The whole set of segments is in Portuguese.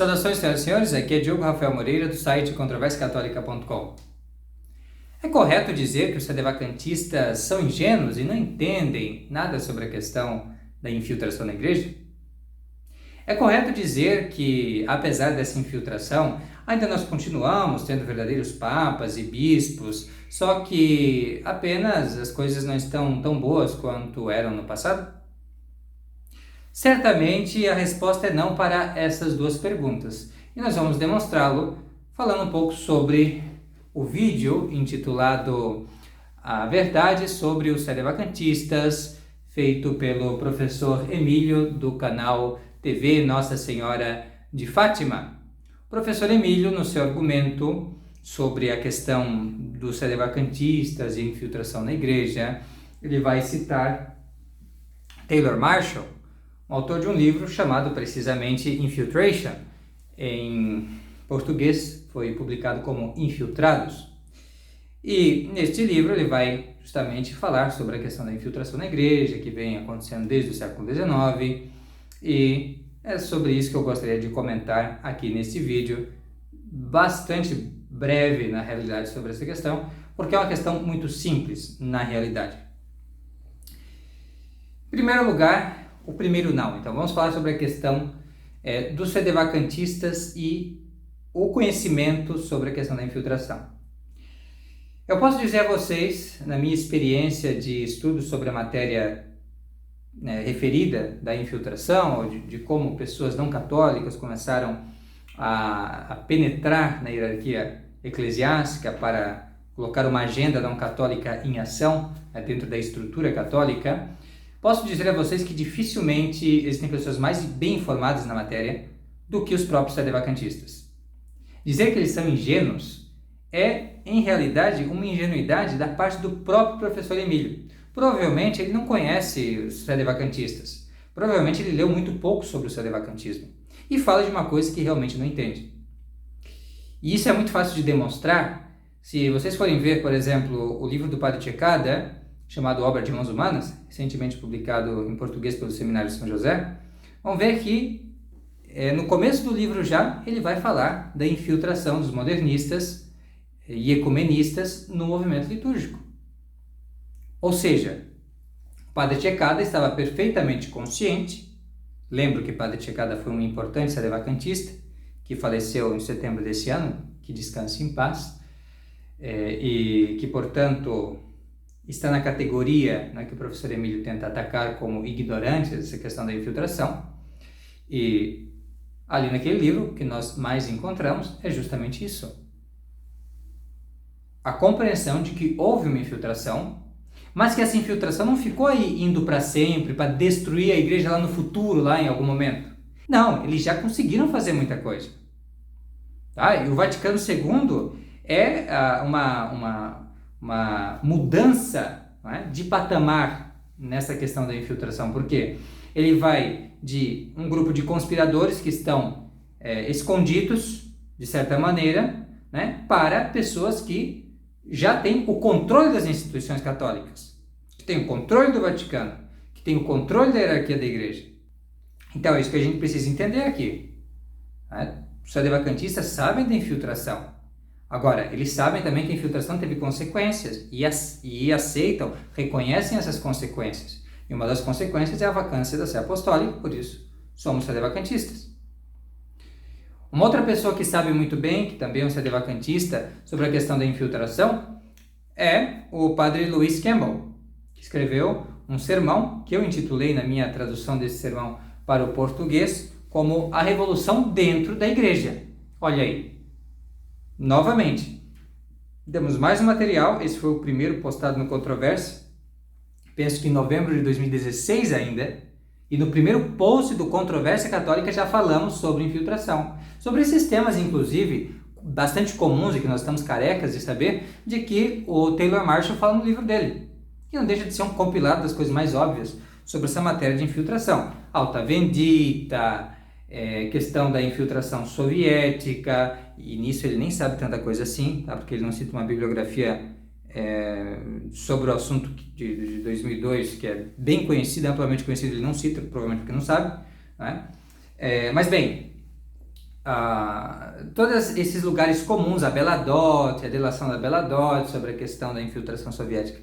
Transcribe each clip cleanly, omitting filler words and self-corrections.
Saudações, senhoras e senhores, aqui é Diogo Rafael Moreira, do site controversiacatólica.com. É correto dizer que os sedevacantistas são ingênuos e não entendem nada sobre a questão da infiltração na igreja? É correto dizer que, apesar dessa infiltração, ainda nós continuamos tendo verdadeiros papas e bispos, só que apenas as coisas não estão tão boas quanto eram no passado? Certamente a resposta é não para essas duas perguntas, e nós vamos demonstrá-lo falando um pouco sobre o vídeo intitulado A Verdade sobre os Sedevacantistas, feito pelo professor Emílio do canal TV Nossa Senhora de Fátima. O professor Emílio, no seu argumento sobre a questão dos sedevacantistas e infiltração na igreja, ele vai citar Taylor Marshall, autor de um livro chamado precisamente Infiltration, em português foi publicado como Infiltrados. E neste livro ele vai justamente falar sobre a questão da infiltração na igreja, que vem acontecendo desde o século XIX, e é sobre isso que eu gostaria de comentar aqui neste vídeo, bastante breve na realidade sobre essa questão, porque é uma questão muito simples na realidade. Em primeiro lugar, o primeiro não. Então vamos falar sobre a questão dos sedevacantistas e o conhecimento sobre a questão da infiltração. Eu posso dizer a vocês, na minha experiência de estudo sobre a matéria referida da infiltração, ou de como pessoas não católicas começaram a penetrar na hierarquia eclesiástica para colocar uma agenda não católica em ação dentro da estrutura católica, posso dizer a vocês que dificilmente existem pessoas mais bem informadas na matéria do que os próprios sedevacantistas. Dizer que eles são ingênuos é, em realidade, uma ingenuidade da parte do próprio professor Emílio. Provavelmente ele não conhece os sedevacantistas. Provavelmente ele leu muito pouco sobre o sedevacantismo. E fala de uma coisa que realmente não entende. E isso é muito fácil de demonstrar. Se vocês forem ver, por exemplo, o livro do Padre Cekada, chamado Obra de Mãos Humanas, recentemente publicado em português pelo Seminário de São José, vão ver que no começo do livro já ele vai falar da infiltração dos modernistas e ecumenistas no movimento litúrgico. Ou seja, o Padre Cekada estava perfeitamente consciente. Lembro que o Padre Cekada foi um importante sedevacantista que faleceu em setembro desse ano, que descanse em paz, e que, portanto, está na categoria que o professor Emílio tenta atacar como ignorante dessa questão da infiltração. E ali naquele livro, o que nós mais encontramos é justamente isso. A compreensão de que houve uma infiltração, mas que essa infiltração não ficou aí indo para sempre, para destruir a igreja lá no futuro, lá em algum momento. Não, eles já conseguiram fazer muita coisa. Tá? E o Vaticano II é uma mudança, de patamar nessa questão da infiltração. Por quê? Ele vai de um grupo de conspiradores que estão escondidos, de certa maneira, para pessoas que já têm o controle das instituições católicas, que têm o controle do Vaticano, que têm o controle da hierarquia da igreja. Então é isso que a gente precisa entender aqui. Os sedevacantistas sabem da infiltração. Agora, eles sabem também que a infiltração teve consequências e aceitam, reconhecem essas consequências. E uma das consequências é a vacância da sé apostólica, por isso somos sedevacantistas. Uma outra pessoa que sabe muito bem, que também é um sedevacantista, sobre a questão da infiltração, é o padre Lewis Campbell, que escreveu um sermão que eu intitulei na minha tradução desse sermão para o português como A Revolução Dentro da Igreja. Olha aí. Novamente, demos mais um material. Esse foi o primeiro postado no Controvérsia, penso que em novembro de 2016 ainda, e no primeiro post do Controvérsia Católica já falamos sobre infiltração, sobre esses temas, inclusive, bastante comuns e que nós estamos carecas de saber, de que o Taylor Marshall fala no livro dele, que não deixa de ser um compilado das coisas mais óbvias sobre essa matéria de infiltração. Alta Vendita, questão da infiltração soviética, e nisso ele nem sabe tanta coisa assim, tá? Porque ele não cita uma bibliografia sobre o assunto de 2002, que é bem conhecido, amplamente conhecido, ele não cita, provavelmente porque não sabe, mas bem, todos esses lugares comuns, a Bela Dote, a delação da Bela Dote, sobre a questão da infiltração soviética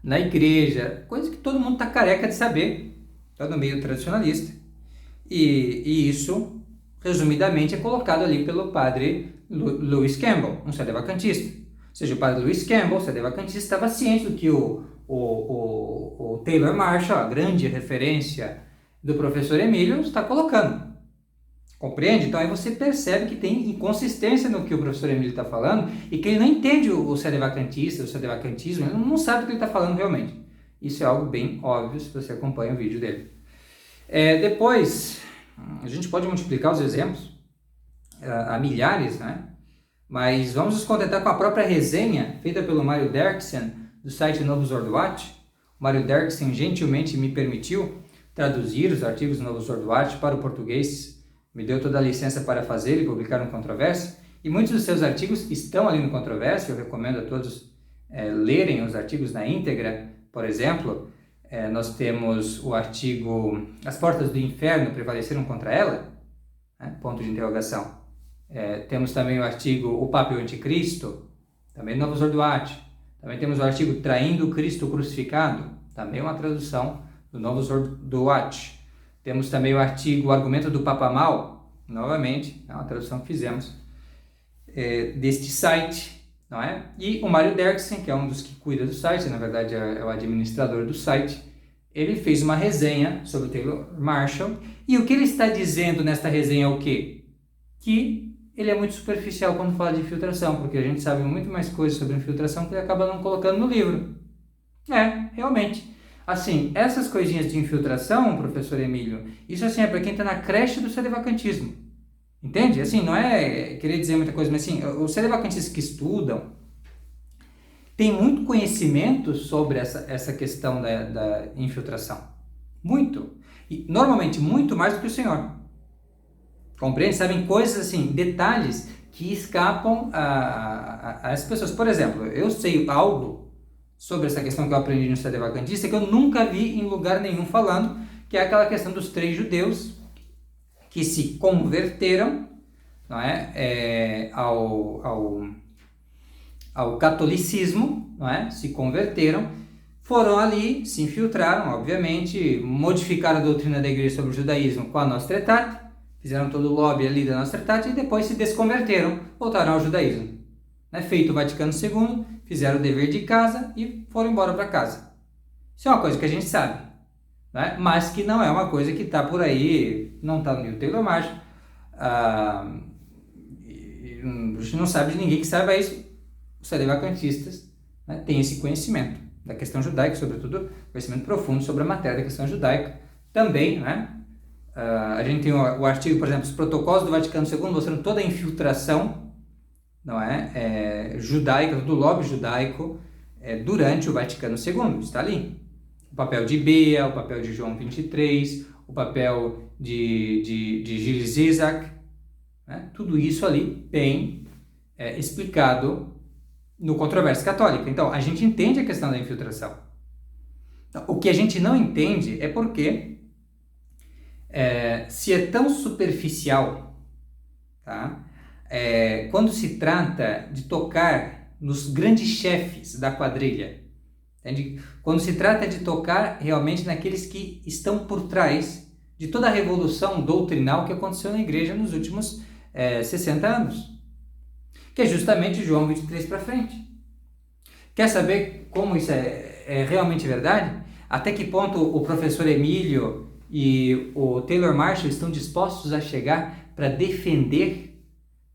na igreja, coisa que todo mundo está careca de saber, todo no meio tradicionalista, e isso, resumidamente, é colocado ali pelo padre Lewis Campbell, um sedevacantista. Ou seja, o padre Lewis Campbell, sedevacantista, estava ciente do que o Taylor Marshall, a grande referência do professor Emílio, está colocando. Compreende? Então aí você percebe que tem inconsistência no que o professor Emílio está falando e que ele não entende o sedevacantista, o sedevacantismo, ele não sabe o que ele está falando realmente. Isso é algo bem óbvio se você acompanha o vídeo dele. Depois, a gente pode multiplicar os exemplos a milhares, né? Mas vamos nos contentar com a própria resenha feita pelo Mário Derksen do site Novus Ordo-At. O Mário Derksen gentilmente me permitiu traduzir os artigos do Novus Ordo-At para o português, me deu toda a licença para fazer e publicar no Controvérsia, e muitos dos seus artigos estão ali no Controvérsia. Eu recomendo a todos lerem os artigos na íntegra. Por exemplo, nós temos o artigo As Portas do Inferno Prevaleceram contra Ela? Ponto de interrogação. Temos também o artigo O Papa e o Anticristo, também Novus Ordo-At. Também temos o artigo Traindo o Cristo Crucificado, também uma tradução do Novus Ordo-At. Temos também o artigo O Argumento do Papa Mal, novamente, é uma tradução que fizemos deste site, não é? E o Mário Derksen, que é um dos que cuida do site, na verdade é o administrador do site, ele fez uma resenha sobre o Taylor Marshall, e o que ele está dizendo nesta resenha é o quê? Que ele é muito superficial quando fala de infiltração, porque a gente sabe muito mais coisas sobre infiltração que ele acaba não colocando no livro. Realmente. Assim, essas coisinhas de infiltração, professor Emílio, isso assim é para quem está na creche do sedevacantismo. Entende? Assim, não é querer dizer muita coisa, mas assim, os sedevacantistas que estudam têm muito conhecimento sobre essa questão da infiltração. Muito. E normalmente muito mais do que o senhor. Compreende? Sabem coisas assim, detalhes que escapam às pessoas. Por exemplo, eu sei algo sobre essa questão que eu aprendi no sedevacantista que eu nunca vi em lugar nenhum falando, que é aquela questão dos 3 judeus que se converteram, não é, ao catolicismo, não é? Se converteram, foram ali, se infiltraram, obviamente, modificaram a doutrina da igreja sobre o judaísmo com a Nostra Aetate, fizeram todo o lobby ali da Nostra Aetate e depois se desconverteram, voltaram ao judaísmo. Feito o Vaticano II, fizeram o dever de casa e foram embora para casa. Isso é uma coisa que a gente sabe, né? Mas que não é uma coisa que está por aí, não está no livro Taylor Marshall. A gente não sabe de ninguém que saiba isso. Os sedevacantistas, né, têm esse conhecimento da questão judaica, sobretudo conhecimento profundo sobre a matéria da questão judaica. Também, né? A gente tem o artigo, por exemplo, os protocolos do Vaticano II mostrando toda a infiltração, não é? Judaica, do lobby judaico durante o Vaticano II, está ali. O papel de Bea, o papel de João 23, o papel de Gilles Isaac, né? Tudo isso ali bem explicado no Controvérsia Católica. Então, a gente entende a questão da infiltração. Então, o que a gente não entende é porque se é tão superficial, tá? Quando se trata de tocar nos grandes chefes da quadrilha, entende? Quando se trata de tocar realmente naqueles que estão por trás de toda a revolução doutrinal que aconteceu na igreja nos últimos 60 anos, que é justamente João 23 para frente. Quer saber como isso é realmente verdade? Até que ponto o professor Emílio e o Taylor Marshall estão dispostos a chegar para defender,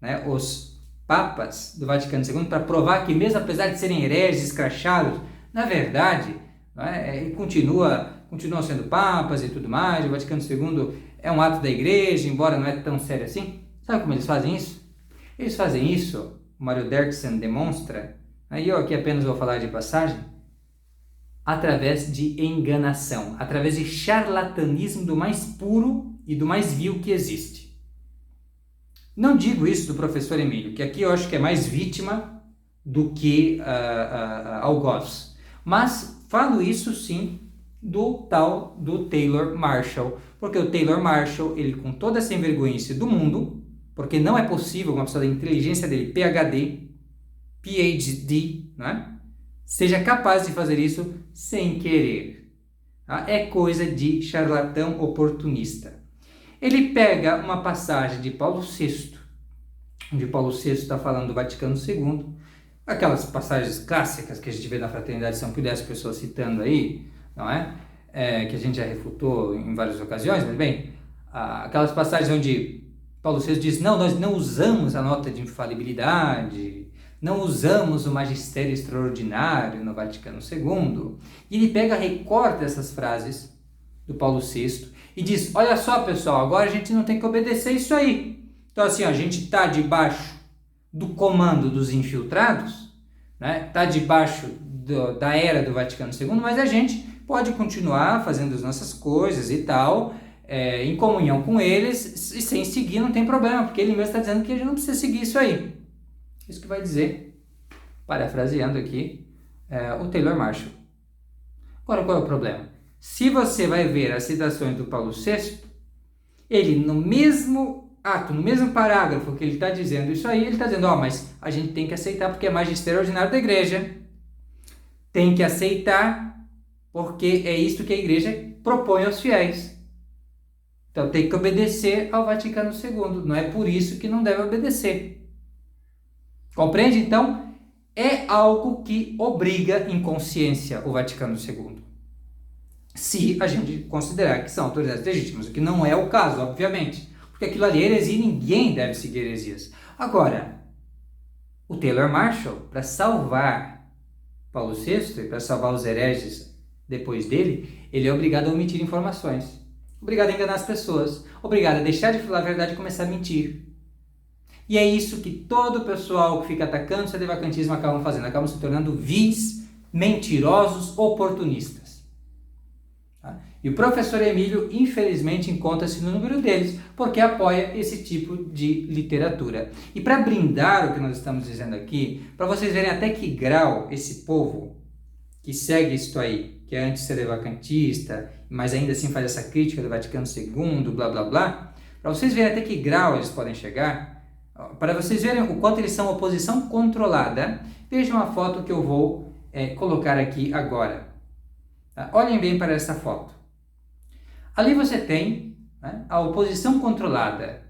né, os papas do Vaticano II, para provar que mesmo apesar de serem hereges, escrachados, na verdade, né, continuam sendo papas e tudo mais, o Vaticano II é um ato da igreja, embora não é tão sério assim. Sabe como eles fazem isso? Eles fazem isso, o Mário Derksen demonstra, aí eu aqui apenas vou falar de passagem, através de enganação, através de charlatanismo do mais puro e do mais vil que existe. Não digo isso do professor Emílio, que aqui eu acho que é mais vítima do que algoz, mas falo isso sim do Taylor Marshall, porque o Taylor Marshall, ele com toda essa envergonhice do mundo, porque não é possível uma pessoa da inteligência dele, PhD, né, seja capaz de fazer isso sem querer. Tá? É coisa de charlatão oportunista. Ele pega uma passagem de Paulo VI, onde Paulo VI está falando do Vaticano II, aquelas passagens clássicas que a gente vê na Fraternidade São Pio X, pessoas citando aí, não é? Que a gente já refutou em várias ocasiões, mas bem, aquelas passagens onde Paulo VI diz, não, nós não usamos a nota de infalibilidade, não usamos o magistério extraordinário no Vaticano II, e ele pega, recorta essas frases do Paulo VI e diz, olha só pessoal, agora a gente não tem que obedecer isso aí. Então assim, a gente está debaixo do comando dos infiltrados, né? Está debaixo da era do Vaticano II, mas a gente pode continuar fazendo as nossas coisas e tal, em comunhão com eles, e sem seguir não tem problema, porque ele mesmo está dizendo que a gente não precisa seguir isso aí. Isso que vai dizer, parafraseando aqui, o Taylor Marshall. Agora, qual é o problema? Se você vai ver as citações do Paulo VI, ele no mesmo ato, no mesmo parágrafo que ele está dizendo isso aí, ele está dizendo, mas a gente tem que aceitar porque é magistério ordinário da igreja. Tem que aceitar porque é isso que a igreja propõe aos fiéis. Então tem que obedecer ao Vaticano II. Não é por isso que não deve obedecer. Compreende? Então, é algo que obriga em consciência o Vaticano II. Se a gente considerar que são autoridades legítimas, o que não é o caso, obviamente. Porque aquilo ali é heresia e ninguém deve seguir heresias. Agora, o Taylor Marshall, para salvar Paulo VI e para salvar os hereges depois dele, ele é obrigado a omitir informações. Obrigado a enganar as pessoas. Obrigado a deixar de falar a verdade e começar a mentir. E é isso que todo o pessoal que fica atacando o sedevacantismo acabam fazendo. Acabam se tornando vis, mentirosos, oportunistas. Tá? E o professor Emílio, infelizmente, encontra-se no número deles, porque apoia esse tipo de literatura. E para brindar o que nós estamos dizendo aqui, para vocês verem até que grau esse povo que segue isto aí, que é anti-sedevacantista, mas ainda assim faz essa crítica do Vaticano II, blá blá blá, para vocês verem até que grau eles podem chegar, para vocês verem o quanto eles são oposição controlada, vejam a foto que eu vou colocar aqui agora. Tá? Olhem bem para essa foto. Ali você tem, né, a oposição controlada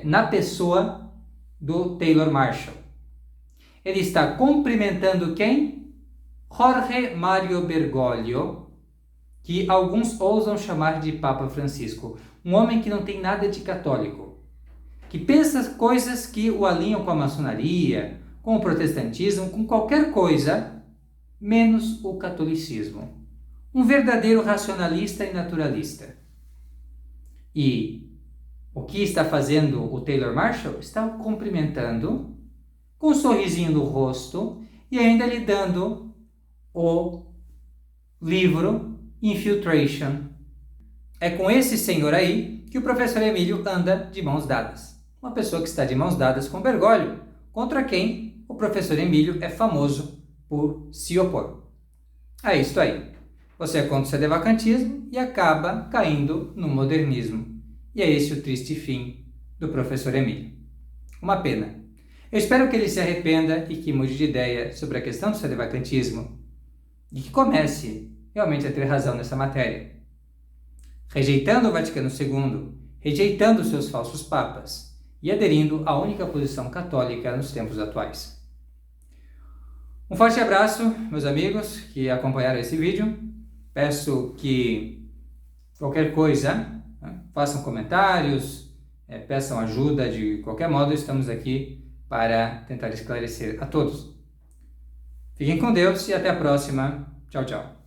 na pessoa do Taylor Marshall. Ele está cumprimentando quem? Jorge Mário Bergoglio, que alguns ousam chamar de Papa Francisco. Um homem que não tem nada de católico, que pensa coisas que o alinham com a maçonaria, com o protestantismo, com qualquer coisa, menos o catolicismo. Um verdadeiro racionalista e naturalista. E o que está fazendo o Taylor Marshall? Está o cumprimentando, com um sorrisinho no rosto, e ainda lhe dando o livro Infiltration. É com esse senhor aí que o professor Emílio anda de mãos dadas. Uma pessoa que está de mãos dadas com Bergoglio, contra quem o professor Emílio é famoso por se opor. É isso aí. Você é contra o sedevacantismo e acaba caindo no modernismo. E é esse o triste fim do professor Emílio. Uma pena. Eu espero que ele se arrependa e que mude de ideia sobre a questão do sedevacantismo e que comece realmente a ter razão nessa matéria. Rejeitando o Vaticano II, rejeitando seus falsos papas e aderindo à única posição católica nos tempos atuais. Um forte abraço, meus amigos que acompanharam esse vídeo. Peço que qualquer coisa, façam comentários, peçam ajuda de qualquer modo, estamos aqui para tentar esclarecer a todos. Fiquem com Deus e até a próxima. Tchau, tchau.